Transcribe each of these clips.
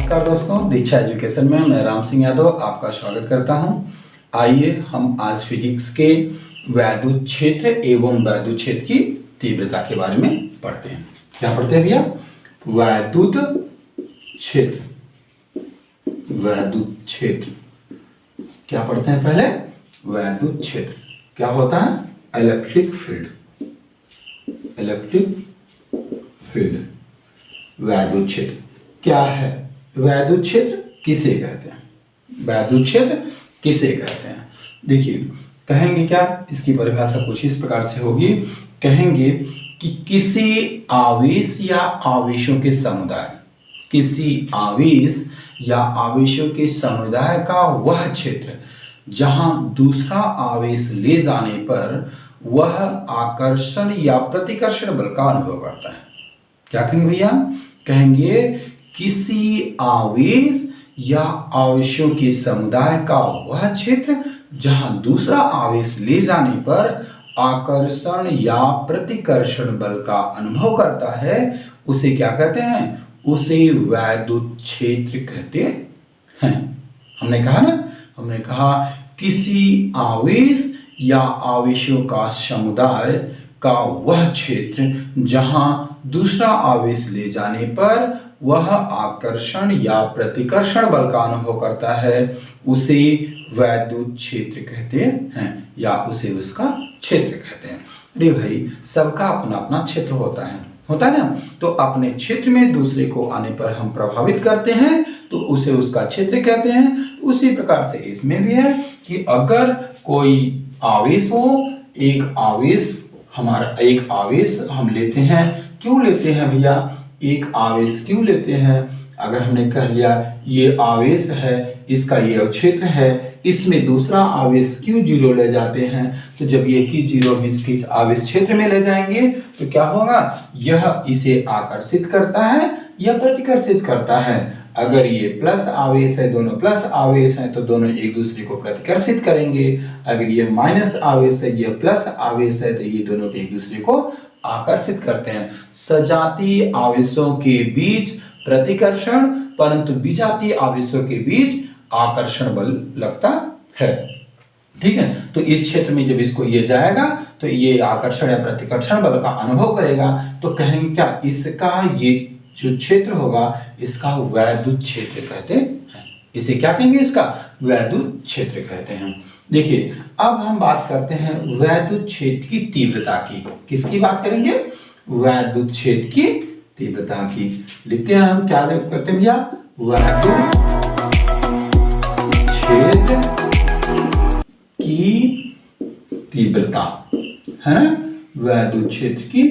नमस्कार दोस्तों, दीक्षा एजुकेशन में मैं राम सिंह यादव आपका स्वागत करता हूं। आइए हम आज फिजिक्स के वैद्युत क्षेत्र एवं वैद्युत क्षेत्र की तीव्रता के बारे में पढ़ते हैं। क्या पढ़ते हैं भैया? वैद्युत क्षेत्र। वैद्युत क्षेत्र क्या पढ़ते हैं पहले? वैद्युत क्षेत्र क्या होता है? Electric field. इलेक्ट्रिक फील्ड वैद्युत क्षेत्र क्या है? वैद्युत क्षेत्र किसे कहते हैं? वैद्युत क्षेत्र किसे कहते हैं? देखिए, कहेंगे क्या, इसकी परिभाषा कुछ इस प्रकार से होगी। कहेंगे कि किसी आवेश या आवेशों के समुदाय, किसी आवेश या आवेशों के समुदाय का वह क्षेत्र जहां दूसरा आवेश ले जाने पर वह आकर्षण या प्रतिकर्षण बल का अनुभव करता है। क्या कहेंगे भैया? कहेंगे किसी आवेश या आवेशों के समुदाय का वह क्षेत्र जहां दूसरा आवेश ले जाने पर आकर्षण या प्रतिकर्षण बल का अनुभव करता है, उसे क्या कहते हैं? उसे वैद्युत क्षेत्र कहते हैं। हमने कहा ना, हमने कहा किसी आवेश या आवेशों का समुदाय का वह क्षेत्र जहां दूसरा आवेश ले जाने पर वह आकर्षण या प्रतिकर्षण बल का अनुभव करता है, उसे वैद्युत क्षेत्र कहते हैं या उसे उसका क्षेत्र कहते हैं। अरे भाई, सबका अपना अपना क्षेत्र होता है ना। तो अपने क्षेत्र में दूसरे को आने पर हम प्रभावित करते हैं तो उसे उसका क्षेत्र कहते हैं। उसी प्रकार से इसमें भी है कि अगर कोई आवेश हो, एक आवेश हम लेते हैं। क्यों लेते हैं भैया? एक आवेश क्यों लेते हैं? अगर हमने कह लिया ये आवेश है, इसका ये क्षेत्र है, इसमें दूसरा आवेश क्यों जीरो ले जाते हैं? तो जब ये की जीरो इस आवेश क्षेत्र में ले जाएंगे तो क्या होगा? यह इसे आकर्षित करता है या प्रतिकर्षित करता है। अगर ये प्लस आवेश है, दोनों प्लस आवेश हैं, तो दोनों एक दूसरे को प्रतिकर्षित करेंगे। अगर ये माइनस आवेश है, ये प्लस आवेश है, तो ये दोनों एक दूसरे को आकर्षित करते हैं। सजातीय आवेशों के बीच प्रतिकर्षण, परंतु विजातीय आवेशों के बीच आकर्षण बल लगता है। ठीक है, तो इस क्षेत्र में जब इसको ये जाएगा तो ये आकर्षण या प्रतिकर्षण बल का अनुभव करेगा। तो कहेंगे क्या, इसका ये जो क्षेत्र होगा इसका वैद्युत क्षेत्र कहते हैं। इसे क्या कहेंगे? इसका वैद्युत क्षेत्र कहते हैं। देखिए, अब हम बात करते हैं वैद्युत क्षेत्र की तीव्रता की। किसकी बात करेंगे? वैद्युत क्षेत्र की तीव्रता की। लिखते हैं हम, क्या करते हैं भैया? वैद्युत क्षेत्र की तीव्रता, है ना। वैद्युत क्षेत्र की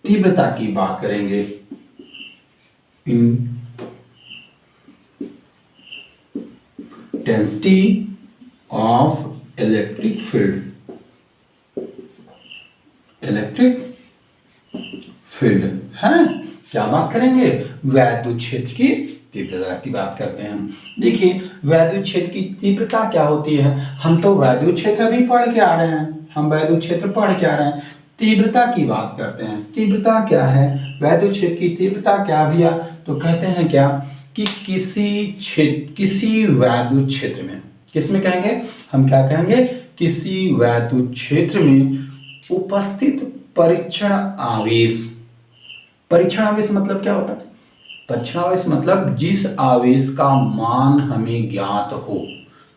तीव्रता की बात करेंगे। Intensity of electric field. Electric field है, क्या बात करेंगे? वैद्युत क्षेत्र की तीव्रता की बात करते हैं हम। देखिए, वैद्युत क्षेत्र की तीव्रता क्या होती है? हम तो वैद्युत क्षेत्र भी पढ़ के आ रहे हैं, तीव्रता की बात करते हैं। तीव्रता क्या है? वैद्युत क्षेत्र की तीव्रता क्या भैया? तो कहते हैं क्या कि किसी वैद्युत क्षेत्र में, किसमें कहेंगे हम? क्या कहेंगे? किसी वैद्युत क्षेत्र में उपस्थित परीक्षण आवेश। परीक्षण आवेश मतलब क्या होता है? परीक्षण आवेश मतलब जिस आवेश का मान हमें ज्ञात हो,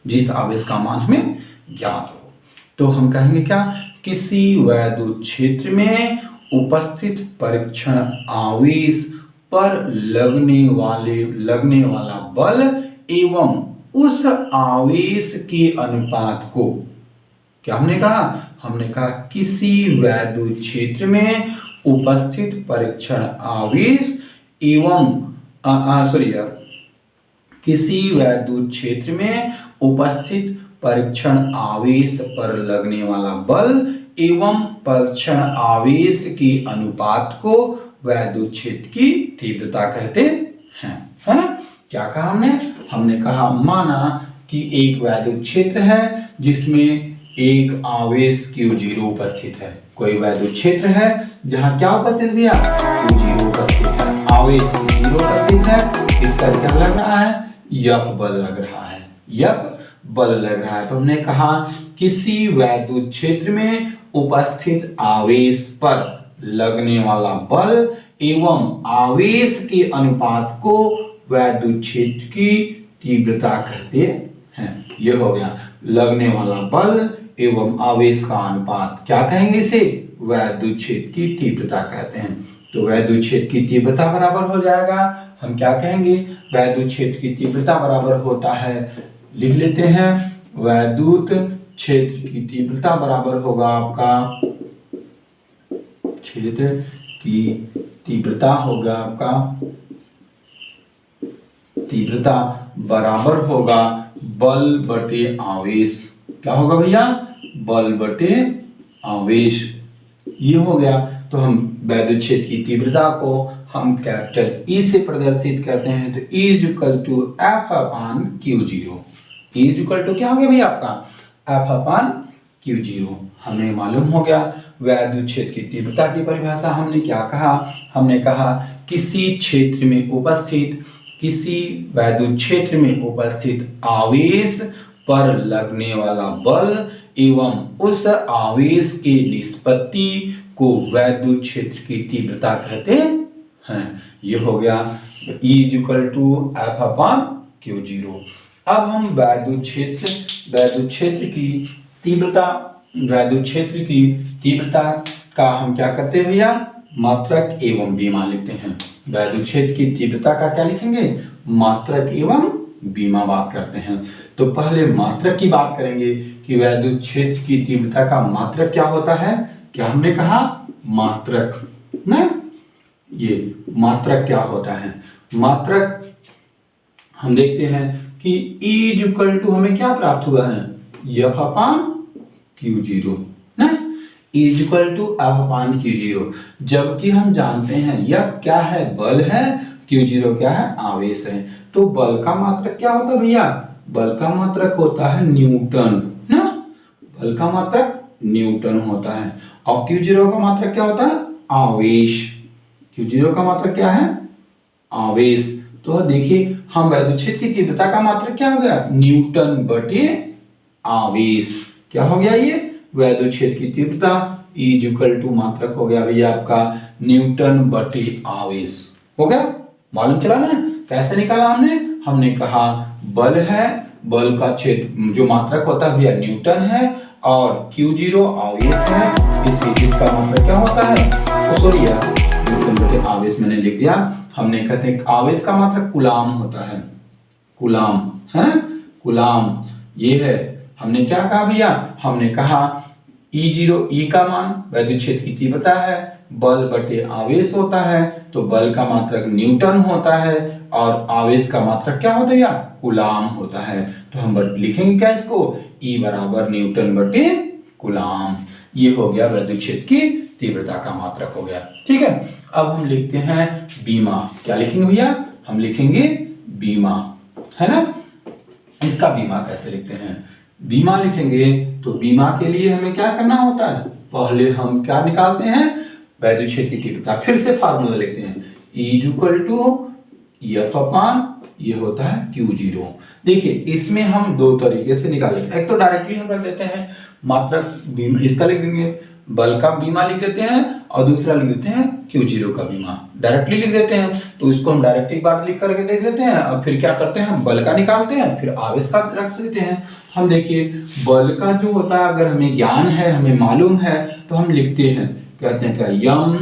जिस आवेश का मान हमें ज्ञात हो, तो हम कहेंगे क्या? किसी वैद्युत क्षेत्र में उपस्थित परीक्षण आवेश पर लगने वाला बल एवं उस आवेश के अनुपात को, क्या हमने कहा? हमने कहा किसी वैद्युत क्षेत्र में उपस्थित परीक्षण आवेश एवं किसी वैद्युत क्षेत्र में उपस्थित परीक्षण आवेश पर लगने वाला बल एवं परीक्षण आवेश के अनुपात को वैद्युत क्षेत्र की तीव्रता कहते हैं, है ना। क्या कहा हमने? हमने कहा माना कि एक वैद्युत क्षेत्र है जिसमें एक आवेश Q0 उपस्थित है। कोई वैद्युत क्षेत्र है जहां क्या उपस्थित भैया, Q0 उपस्थित है, आवेश Q0 उपस्थित है, इस पर क्या लग रहा है, F बल लग रहा है, F बल लग रहा है। तो हमने कहा किसी वैद्युत क्षेत्र में उपस्थित आवेश पर लगने वाला बल एवं आवेश के अनुपात को वैद्युत क्षेत्र की तीव्रता कहते हैं। यह हो गया लगने वाला बल एवं आवेश का अनुपात, क्या कहेंगे इसे, वैद्युत क्षेत्र की तीव्रता कहते हैं। तो वैद्युत क्षेत्र की तीव्रता बराबर हो जाएगा, हम क्या कहेंगे, वैद्युत क्षेत्र की तीव्रता बराबर होता है, लिख लेते हैं, वैद्युत क्षेत्र की तीव्रता बराबर होगा आपका, क्षेत्र की तीव्रता होगा आपका, तीव्रता बराबर होगा बल बटे आवेश। क्या होगा भैया, बल बटे आवेश। ये हो गया। तो हम वैद्युत क्षेत्र की तीव्रता को हम कैपिटल ई से प्रदर्शित करते हैं। तो E is equal to F upon Q0। E is equal to क्या हो गया भैया आपका, एफ अपान Q0। हमें मालूम हो गया वैद्युत क्षेत्र की तीव्रता की परिभाषा। हमने क्या कहा, हमने कहा किसी क्षेत्र में उपस्थित, किसी वैद्युत क्षेत्र में उपस्थित आवेश पर लगने वाला बल एवं उस आवेश के निष्पत्ति को वैद्युत क्षेत्र की तीव्रता कहते हैं। ये हो गया E is equal to F upon Q0। अब हम वैद्युत क्षेत्र की तीव्रता, वैद्युत क्षेत्र की तीव्रता का हम क्या करते हैं भैया, मात्रक एवं बीमा लिखते हैं। वैद्युत क्षेत्र की तीव्रता का क्या लिखेंगे, मात्रक एवं बीमा बात करते हैं। तो पहले मात्रक की बात करेंगे कि वैद्युत क्षेत्र की तीव्रता का मात्रक क्या होता है। क्या हमने कहा, मात्रक ना, ये मात्रक क्या होता है, मात्रक हम देखते हैं कि E इज इक्वल टू हमें क्या प्राप्त हुआ है, F अपान Q0 ना, E is equal to F upon Q0। जबकि हम जानते हैं F क्या है, बल है, Q0 क्या है, आवेश है। तो बल का मात्रक क्या होता है भैया, बल का मात्रक होता है न्यूटन ना, बल का मात्रक न्यूटन होता है। और Q0 का मात्रक क्या होता है, आवेश। Q0 का मात्रक क्या है, आवेश। तो देखिए हम वैद्युत क्षेत्र की तीव्रता का मात्रक क्या हो गया, न्यूटन बटे आवेश। क्या हो गया, ये वैद्युत क्षेत्र की तीव्रता E इज इक्वल टू मात्रक हो गया भैया आपका न्यूटन बटे आवेश। हो गया, मालूम चला ना कैसे निकाला हमने। हमने कहा बल है, बल का क्षेत्र जो मात्रक होता है भैया न्यूटन है, और Q0 आवेश है, इसका मात्रक क्या होता है, सॉरी न्यूटन बटे आवेश मैंने लिख दिया। हमने कहते हैं आवेश का मात्रक कूलाम होता है, कूलाम है ना, कूलाम ये है। हमने क्या कहा भैया, हमने कहा E का मान वैद्युत क्षेत्र की तीव्रता है, बल बटे आवेश होता है। तो बल का मात्रक न्यूटन होता है और आवेश का मात्रक क्या होता है भैया, कूलाम होता है। तो हम लिखेंगे क्या इसको, E बराबर न्यूटन बटे कूलाम। ये हो गया वैद्युत क्षेत्र की तीव्रता का मात्रक हो गया। ठीक है, अब हम लिखते हैं बीमा। क्या लिखेंगे भैया, हम लिखेंगे बीमा, है ना। इसका बीमा कैसे लिखते हैं, बीमा लिखेंगे तो बीमा के लिए हमें क्या करना होता है, पहले हम क्या निकालते हैं, वैद्युत क्षेत्र की तीव्रता। फिर से फार्मूला लिखते हैं, E is equal to F upon ये होता है Q0। देखिए इसमें हम दो तरीके से निकालेंगे, एक तो डायरेक्टली हम रख देते हैं मात्रक बीमा, इसका लिख देंगे, बल का बीमा लिख देते हैं, और दूसरा लिख देते हैं Q0 का बीमा, डायरेक्टली लिख देते हैं। तो इसको हम डायरेक्ट एक बार लिख करके देख लेते हैं, और फिर क्या करते हैं, हम बल का निकालते हैं, फिर आवेश का रख देते हैं। हम देखिए बल का जो होता है, अगर हमें ज्ञान है, हमें मालूम है, तो हम लिखते हैं, कहते हैं क्या, m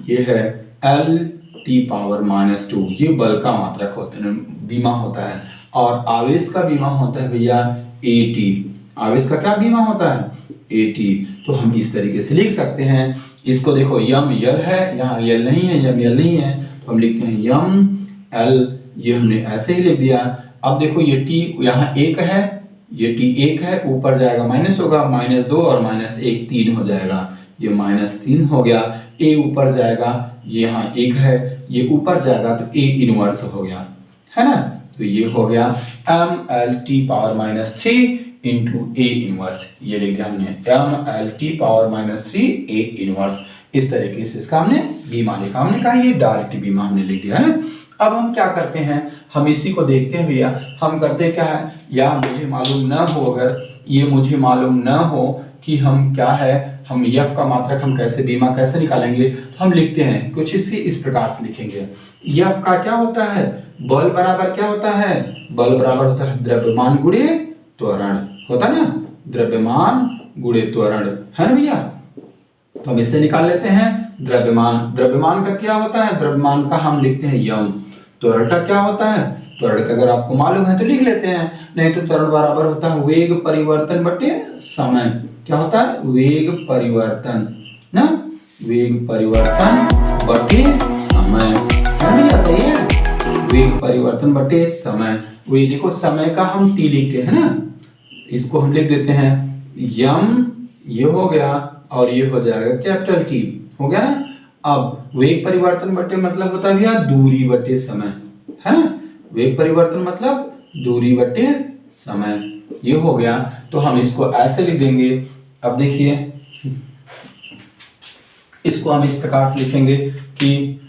ये है L(T⁻²), ये बल का मात्रक होता है, बीमा होता है। और आवेश का बीमा होता है भैया AT, आवेश का क्या बीमा होता है, AT। तो हम इस तरीके से लिख सकते हैं इसको। देखो यम यल है, यहाँ यल नहीं है, यम यल नहीं है, तो हम लिखते हैं यम एल, ये हमने ऐसे ही लिख दिया। अब देखो ये T यहाँ 1 है, ये T 1 है, ऊपर जाएगा माइनस होगा, -2 और -1 3 हो जाएगा, ये -3 हो गया। A ऊपर जाएगा, ये यहाँ 1 है, ये ऊपर जाएगा तो A इनवर्स हो गया, है ना। तो ये हो गया mL(T⁻³ इंटू ए इनवर्स, ये लिख दिया हमने mLT⁻³ A इनवर्स। इस तरीके से इसका हमने बीमा लिखा, हमने कहा ये डायरेक्ट बीमा हमने लिख दिया है। अब हम क्या करते हैं, हम इसी को देखते हैं भैया, हम करते हैं क्या है, या मुझे मालूम ना हो, अगर ये मुझे मालूम ना हो कि हम क्या है, हम यफ का मात्रक हम कैसे बीमा कैसे निकालेंगे, तो हम लिखते हैं कुछ इस प्रकार से लिखेंगे। यफ का क्या होता है, बल बराबर क्या होता है, बल बराबर होता है द्रव्यमान गुणे त्वरण, होता है ना, द्रव्यमान गुणे त्वरण, है ना भैया। तो हम इसे निकाल लेते हैं द्रव्यमान, द्रव्यमान का क्या होता है, द्रव्यमान का हम लिखते हैं यम, त्वरण का क्या होता है, त्वरण का अगर आपको मालूम है तो लिख लेते हैं, नहीं तो त्वरण बराबर होता है वेग परिवर्तन बटे समय, क्या होता है, वेग परिवर्तन ना, वेग परिवर्तन बटे समय, है भैया, सही है, वेग परिवर्तन बटे समय। वही देखो समय का हम टी लिखते हैं ना, इसको हम लिख देते हैं यम, ये हो गया और ये हो जाएगा कैपिटल टी, हो गया ना। अब वेग परिवर्तन बटे मतलब होता है भैया दूरी बटे समय, है ना, वेग परिवर्तन मतलब दूरी बटे समय, ये हो गया। तो हम इसको ऐसे लिख देंगे। अब देखिए इसको हम इस प्रकार से लिखेंगे कि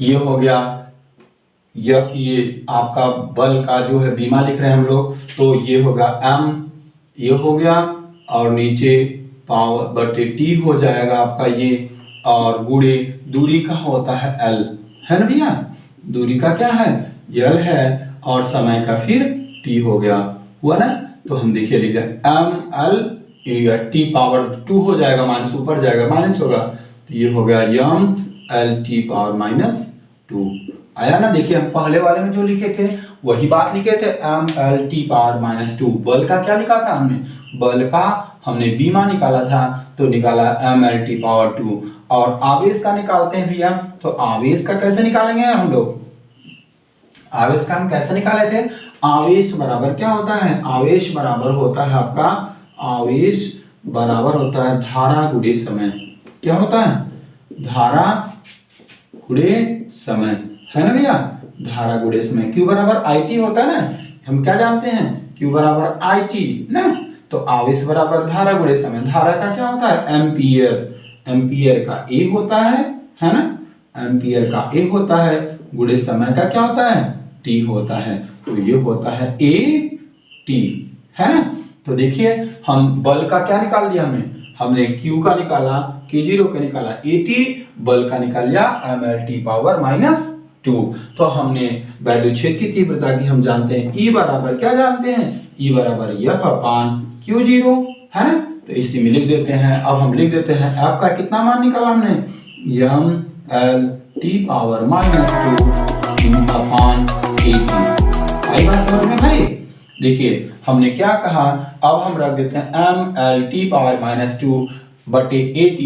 ये हो गया, ये आपका बल का जो है बीमा लिख रहे हैं हम लोग, तो ये होगा m, ये हो गया और नीचे पावर बटे टी हो जाएगा आपका ये, और गुणे दूरी का होता है l, है ना भैया, दूरी का क्या है l है, और समय का फिर t हो गया, हुआ ना। तो हम देखिए लिख दिया ml, t पावर 2 हो जाएगा, माइनस ऊपर जाएगा माइनस होगा, तो ये हो गया mLT⁻², आया ना। देखिए हम पहले वाले में जो लिखे थे वही बात लिखे थे, mLT⁻², बल का क्या लिखा था हमने, बल का हमने बीमा निकाला था, तो निकाला mLT⁻²। और आवेश का निकालते हैं भैया, तो आवेश का कैसे निकालेंगे हम लोग, आवेश का हम कैसे निकाले थे, आवेश बराबर क्या होता है, आवेश बराबर होता है आपका, आवेश बराबर होता है धारा गुणे समय, क्या होता है, धारा गुणे समय, है ना भैया, धारा गुणे समय, Q बराबर IT होता है ना, हम क्या जानते हैं, Q बराबर IT ना। तो आवेश बराबर धारा गुणे समय, धारा का क्या होता है एम्पियर, एम्पियर का A होता है ना, एम्पियर का A होता है, गुणे समय का क्या होता है T होता है, तो ये होता है AT, है ना। तो देखिए हम बल का क्या निकाल दिया, हमने Q का निकाला, Q0 का निकाला, AT बल का निकाल लिया mLT⁻²। तो हमने वैद्युत क्षेत्र की तीव्रता की हम जानते हैं E बराबर क्या जानते हैं, E बराबर F/Q0, है ना। तो इसी में लिख देते हैं। अब हम लिख देते हैं F का कितना मान निकाला हमने, mLT⁻²/AT। आई बात समझ में भाई। देखिए हमने क्या कहा, अब हम रख देते हैं mLT⁻² बटे AT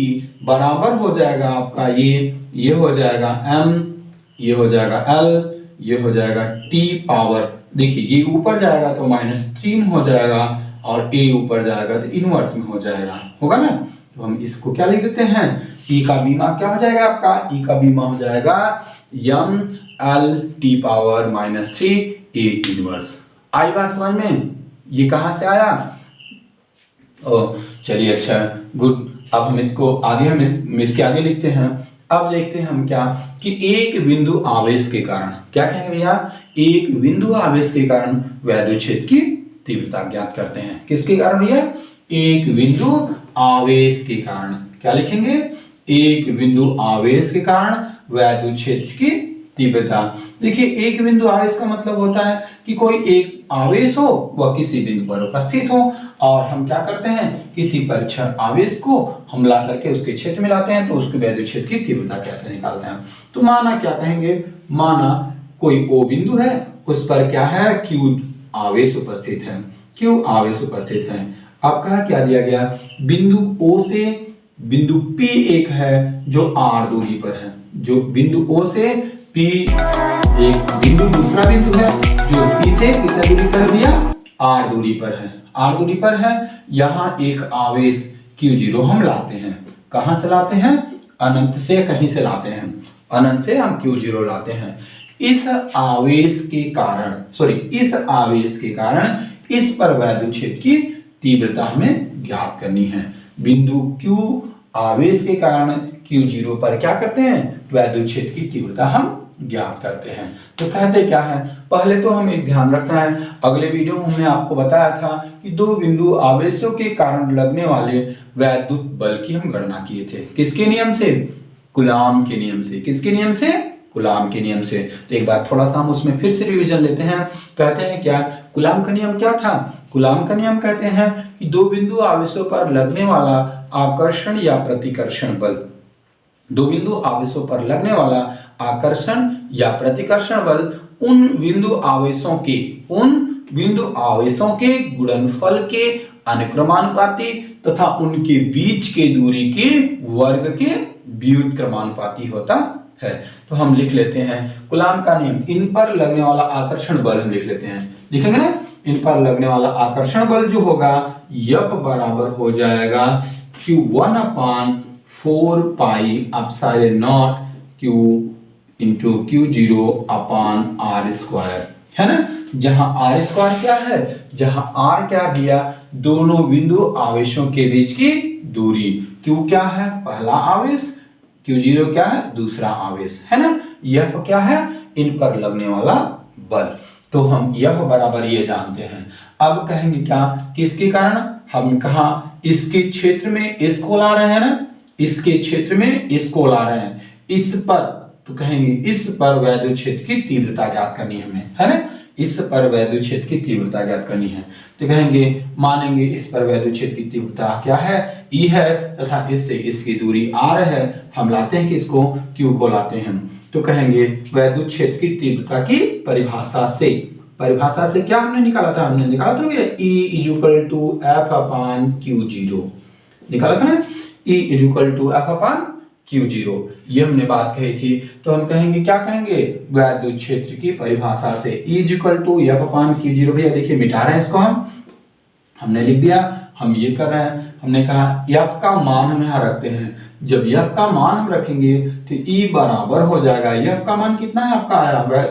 बराबर हो जाएगा आपका ये हो जाएगा m, ये हो जाएगा l, ये हो जाएगा t पावर, देखिए ये ऊपर जाएगा तो -3 हो जाएगा, और a ऊपर जाएगा तो इनवर्स में हो जाएगा, होगा ना। तो हम इसको क्या लिख देते हैं, e का बीमा क्या हो जाएगा आपका, e का बीमा हो जाएगा mLT⁻³ A इनवर्स। आई बात समझ में, ये कहां से आया, चलिए अच्छा गुड। अब हम इसको आगे हम इसके आगे लिखते हैं। अब देखते हैं हम क्या, कि एक बिंदु आवेश के कारण, क्या कहेंगे भैया, एक बिंदु आवेश के कारण वैद्युत क्षेत्र की तीव्रता ज्ञात करते हैं। किसके कारण भैया, एक बिंदु आवेश के कारण, क्या लिखेंगे, एक बिंदु आवेश के कारण वैद्युत क्षेत्र की तीव्रता। देखिए एक बिंदु आवेश का मतलब होता है कि कोई एक आवेश हो, वह किसी बिंदु पर उपस्थित हो, और हम क्या करते हैं, किसी परीक्षण आवेश को हम ला करके उसके क्षेत्र में लाते हैं, तो उसके वैद्युत क्षेत्र की तीव्रता कैसे निकालते हैं। तो माना क्या कहेंगे, माना कोई O बिंदु है, उस पर क्या है Q आवेश उपस्थित है, Q आवेश उपस्थित है। अब कहा क्या दिया गया, बिंदु O से बिंदु P एक है जो R दूरी पर है, जो बिंदु O से P एक बिंदु दूसरा बिंदु है जो P से कितना दूरी पर भैया, R दूरी पर है, R दूरी पर है। यहाँ एक आवेश Q0 हम लाते हैं, कहां से लाते हैं, अनंत से कहीं से लाते हैं, अनंत से हम Q0 लाते हैं। इस आवेश के कारण इस पर वैद्युत क्षेत्र की तीव्रता हमें ज्ञात करनी है। बिंदु Q आवेश के कारण Q0 पर क्या करते हैं, वैद्युत क्षेत्र की तीव्रता हम ज्ञात करते हैं। तो कहते क्या है, पहले तो हमें ध्यान रखना है, अगले वीडियो में हमने आपको बताया था कि दो बिंदु आवेशों के कारण लगने वाले वैद्युत बल की हम गणना किए थे। किसके नियम से, कूलॉम के नियम से। किसके नियम से, कूलॉम के नियम से। तो एक बार थोड़ा सा हम उसमें फिर से रिवीजन लेते हैं। कहते हैं क्या, कूलॉम का नियम क्या था, कूलॉम का नियम कहते हैं कि दो बिंदु आवेशों पर लगने वाला आकर्षण या प्रतिकर्षण बल, दो बिंदु आवेशों पर लगने वाला आकर्षण या प्रतिकर्षण बल उन बिंदु आवेशों के गुणनफल के अनुक्रमानुपाती तथा उनके बीच के दूरी के वर्ग के व्युत्क्रमानुपाती होता है। तो हम लिख लेते हैं कूलॉम का नियम, इन पर लगने वाला आकर्षण बल हम लिख लेते हैं, लिखेंगे ना, इन पर लगने वाला आकर्षण बल जो होगा F बराबर हो जाएगा Q1/4 pi epsilon not Q into Q0/r², है ना। जहां r² क्या है, जहां r क्या दिया, दोनों बिंदु आवेशों के बीच की दूरी, Q क्या है, पहला आवेश, Q0 क्या है, दूसरा आवेश, है ना। F क्या है, इन पर लगने वाला बल। तो हम F बराबर ये जानते हैं। अब कहेंगे क्या, किसके कारण, हम कहा इसके क्षेत्र में इस को ला रहे हैं ना, इसके क्षेत्र में इस को ला रहे हैं, इस पर, तो कहेंगे इस पर वैद्युत क्षेत्र की तीव्रता ज्ञात करनी है हमें, है ना, इस पर वैद्युत क्षेत्र की तीव्रता ज्ञात करनी है। तो कहेंगे, मानेंगे इस पर वैद्युत क्षेत्र की तीव्रता क्या है, E है, तथा इससे इसकी दूरी R है। हम लाते हैं किसको, Q को लाते हैं। तो कहेंगे वैद्युत क्षेत्र की तीव्रता की परिभाषा से क्या हमने निकाला था, हमने निकाला था E = F/Q0, निकाला था ना, E = F/Q0, ये हमने बात कही थी। तो हम कहेंगे, क्या कहेंगे, वैद्युत क्षेत्र की परिभाषा से E = F/Q0, भैया देखिए मिटा रहे हैं इसको, हमने लिख दिया, हम ये कर रहे हैं, हमने कहा F का मान हम यहाँ रखते हैं। जब F का मान हम रखेंगे तो E बराबर हो जाएगा, F का मान कितना है आपका आया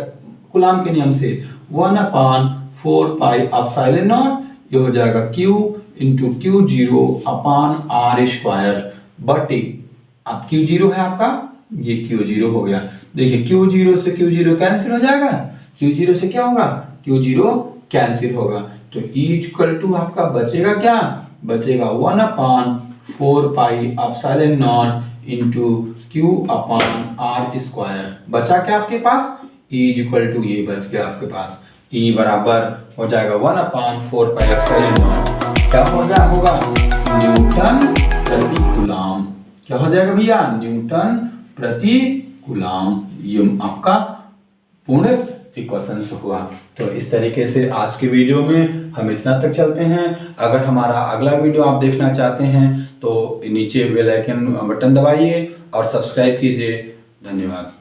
कूलॉम के नियम से 1/4 पाई एप्सिलॉन नॉट, ये हो जाएगा Q इंटू Q0/r², बटे अब Q0 है आपका, ये Q0 हो गया। देखिए Q0 से Q0 कैंसिल हो जाएगा, Q0 से क्या होगा, Q0 कैंसिल होगा। तो E = आपका बचेगा क्या, बचेगा 1/4 pi epsilon not into Q/r²। बचा क्या आपके पास, E = ये बच गया आपके पास, E बराबर हो जाएगा 1/4 पाई एप्सिलॉन नॉट, क्या हो जाएगा, न्यूटन प्रति कूलॉम। क्या हो जाएगा भैया, न्यूटन प्रति कूलॉम। ये आपका पूर्ण इक्वेशन हुआ। तो इस तरीके से आज के वीडियो में हम इतना तक चलते हैं। अगर हमारा अगला वीडियो आप देखना चाहते हैं तो नीचे बेल आइकन बटन दबाइए और सब्सक्राइब कीजिए। धन्यवाद।